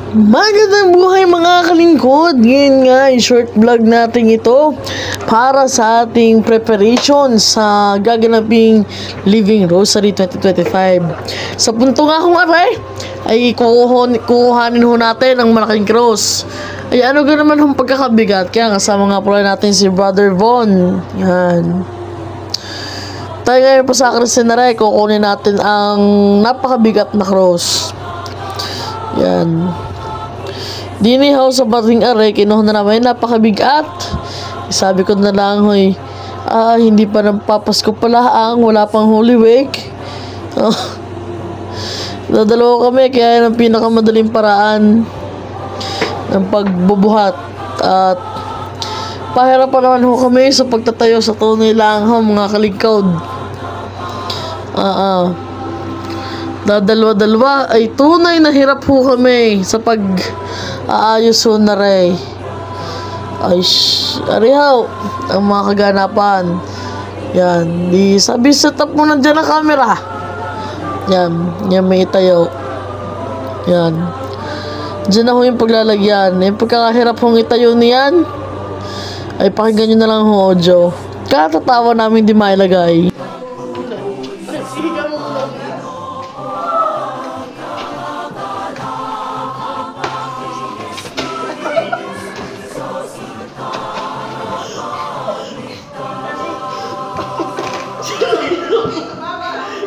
Magandang buhay mga kalingkod! Ngayon nga, short vlog natin ito para sa ating preparation sa gaganaping Living Rosary 2025. Sa punto nga kung aray, ay kukuhanin ho natin ang malaking cross. Ay ano ga naman ang pagkakabigat, kaya kasama nga pala natin si Brother Von. Yan. Tayo ngayon po sa Christian Aray, kukunin natin ang napakabigat na cross. Yan. Dinihaw sa bating aray, kinuha na namin, napakabigat. Sabi ko na lang, hoy, hindi pa napapasko pala ang wala pang Holy Week. Dadalawa kami, kaya yan ang pinakamadaling paraan ng pagbubuhat. At pahirapan naman ho kami sa pagtatayo sa tunay lang ho, mga kalingkod. Dadalwa-dalwa ay tunay na hirap ho kami sa pag-aayos ho na rin. Ay, arihaw, ang mga kaganapan. Yan, di sabi set up mo na dyan ang camera. Yan may itayo. Yan. Dyan na ho yung paglalagyan. Yung pagkakahirap hong itayo niyan, ay pakinggan nyo na lang ho audio. Katatawa namin di mailagay.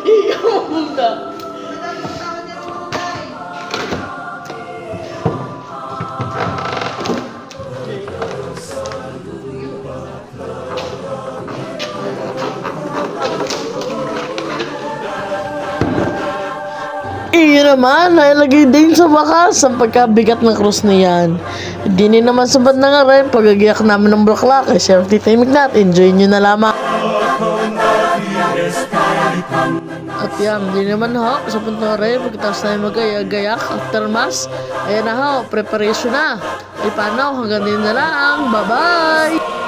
Ikaw muna. Iyo naman, nailagay din sa wakas ang pagkabigat ng krus niyan. Hindi naman sabad na nga rin pagagiyak namin ng bulaklak. Eh, syempre, timig natin. Enjoy nyo na lamang. At yan, hindi naman ho, sa punto rin, pagkatapos tayo mag-gayak after mass, ayan na ho, preparation na. Ay paano, hanggang din na lang. Bye-bye!